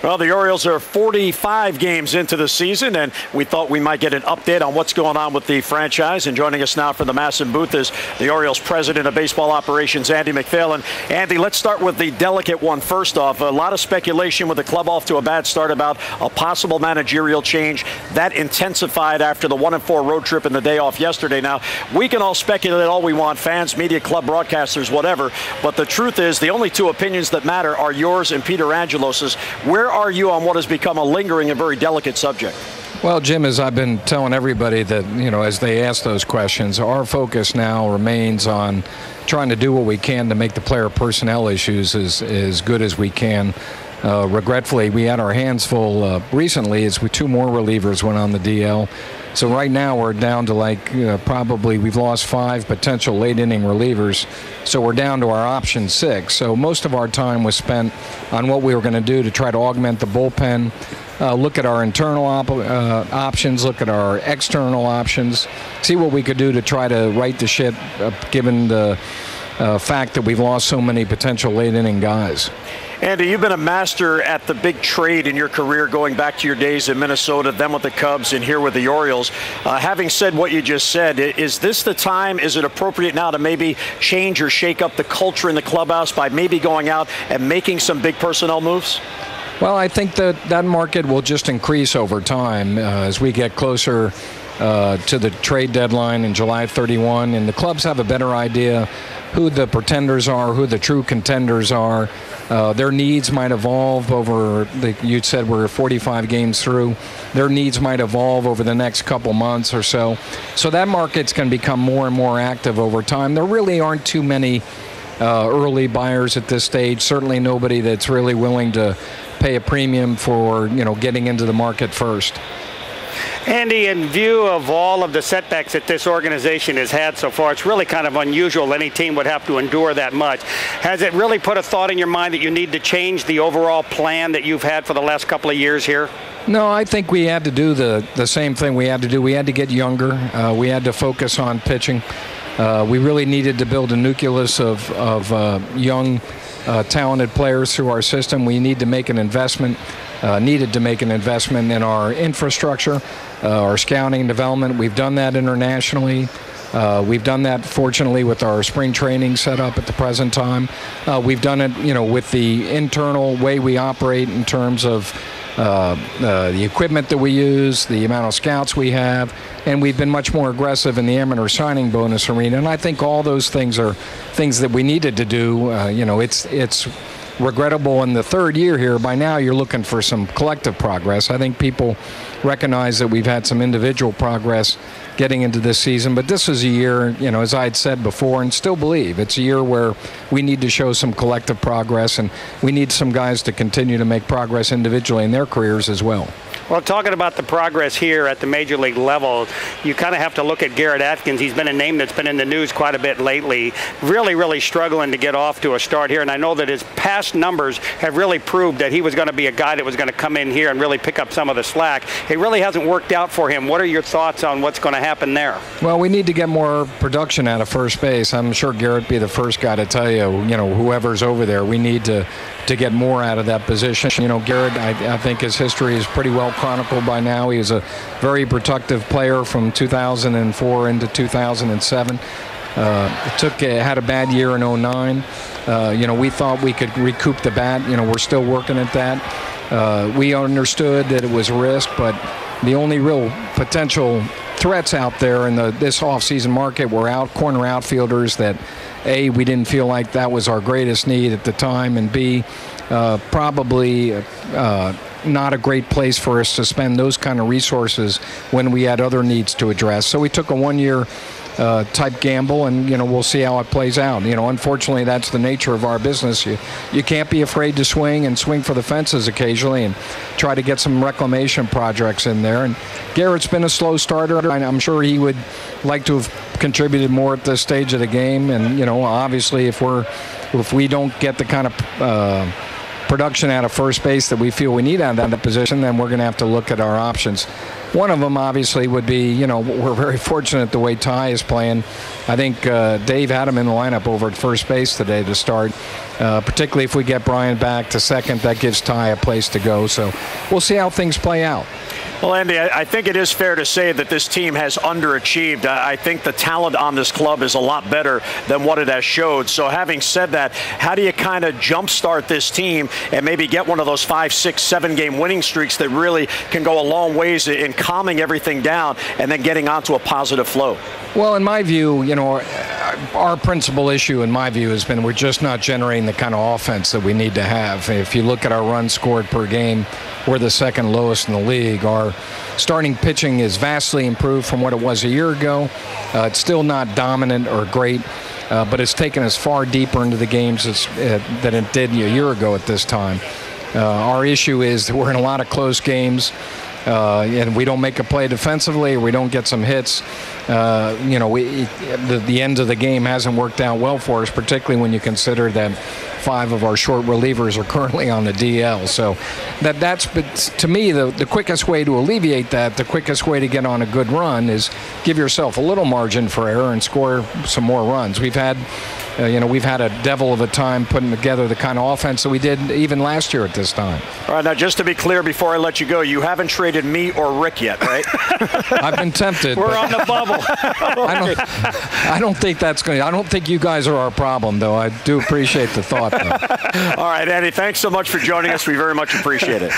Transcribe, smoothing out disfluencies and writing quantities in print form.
Well, the Orioles are 45 games into the season, and we thought we might get an update on what's going on with the franchise. And joining us now from the MASN booth is the Orioles president of baseball operations, Andy MacPhail. And Andy, let's start with the delicate one first off. A lot of speculation with the club off to a bad start about a possible managerial change. That intensified after the 1-4 road trip and the day off yesterday. Now, we can all speculate all we want, fans, media, club broadcasters, whatever. But the truth is the only two opinions that matter are yours and Peter Angelos's. Where are you on what has become a lingering and very delicate subject? Well, Jim, as I've been telling everybody that, as they ask those questions, our focus now remains on trying to do what we can to make the player personnel issues as good as we can. Regretfully, we had our hands full recently as two more relievers went on the DL. So right now we're down to probably we've lost 5 potential late inning relievers. So we're down to our option 6. So most of our time was spent on what we were going to do to try to augment the bullpen, look at our internal options, look at our external options, see what we could do to try to right the ship given the fact that we've lost so many potential late inning guys. Andy, you've been a master at the big trade in your career, going back to your days in Minnesota, then with the Cubs, and here with the Orioles. Having said what you just said, is this the time? Is it appropriate now to maybe change or shake up the culture in the clubhouse by maybe going out and making some big personnel moves? Well, I think that market will just increase over time as we get closer to the trade deadline in July 31, and the clubs have a better idea who the pretenders are, who the true contenders are. Their needs might evolve over, you said we're 45 games through, their needs might evolve over the next couple months or so. So that market's going to become more and more active over time. There really aren't too many early buyers at this stage, certainly nobody that's really willing to pay a premium for, getting into the market first. Andy, in view of all of the setbacks that this organization has had so far, it's really kind of unusual any team would have to endure that much. Has it really put a thought in your mind that you need to change the overall plan that you've had for the last couple of years here? No, I think we had to do the same thing we had to do. We had to get younger. We had to focus on pitching. We really needed to build a nucleus of young, talented players through our system. We needed to make an investment in our infrastructure, our scouting and development. We've done that internationally. We've done that, fortunately, with our spring training set up at the present time. We've done it, with the internal way we operate in terms of the equipment that we use, the amount of scouts we have, and we've been much more aggressive in the amateur signing bonus arena. And I think all those things are things that we needed to do. It's regrettable in the third year here. By now you're looking for some collective progress. I think people recognize that we've had some individual progress getting into this season, but this is a year, as I had said before and still believe, it's a year where we need to show some collective progress, and we need some guys to continue to make progress individually in their careers as well. Well, talking about the progress here at the major league level, you kind of have to look at Garrett Atkins. He's been a name that's been in the news quite a bit lately, really struggling to get off to a start here. And I know that his past numbers have really proved that he was going to be a guy that was going to come in here and really pick up some of the slack. It really hasn't worked out for him. What are your thoughts on what's going to happen there? Well, we need to get more production out of first base. I'm sure Garrett be the first guy to tell you, whoever's over there, we need to get more out of that position. Garrett, I think his history is pretty well chronicled by now. He was a very productive player from 2004 into 2007. Had a bad year in 2009. We thought we could recoup the bat. We're still working at that. We understood that it was a risk, but the only real potential threats out there in this offseason market were corner outfielders that, A, we didn't feel like that was our greatest need at the time, and B, probably not a great place for us to spend those kind of resources when we had other needs to address. So we took a one-year type gamble, and we'll see how it plays out. Unfortunately, that's the nature of our business. You can't be afraid to swing for the fences occasionally and try to get some reclamation projects in there. And Garrett's been a slow starter. I'm sure he would like to have contributed more at this stage of the game. And obviously, if we don't get the kind of production out of first base that we feel we need out of that position, then we're going to have to look at our options. One of them, obviously, would be, we're very fortunate the way Ty is playing. I think Dave had him in the lineup over at first base today to start. Particularly if we get Brian back to second, that gives Ty a place to go. So we'll see how things play out. Well, Andy, I think it is fair to say that this team has underachieved. I think the talent on this club is a lot better than what it has showed. So having said that, how do you kind of jumpstart this team and maybe get one of those 5, 6, 7-game winning streaks that really can go a long ways in calming everything down and then getting onto a positive flow? Well, in my view, our principal issue, in my view, has been we're just not generating the kind of offense that we need to have. If you look at our runs scored per game, we're the second lowest in the league. Our starting pitching is vastly improved from what it was a year ago. It's still not dominant or great, but it's taken us far deeper into the games than it did a year ago at this time. Our issue is that we're in a lot of close games. And we don't make a play defensively, or we don't get some hits. The end of the game hasn't worked out well for us, particularly when you consider that 5 of our short relievers are currently on the DL. So that's to me the quickest way to alleviate that, the quickest way to get on a good run is give yourself a little margin for error and score some more runs. We've had a devil of a time putting together the kind of offense that we did even last year at this time. All right, now just to be clear before I let you go, you haven't traded me or Rick yet, right? I've been tempted. We're on the bubble. I don't think that's going to. I don't think you guys are our problem, though. I do appreciate the thought, though. All right, Andy, thanks so much for joining us. We very much appreciate it.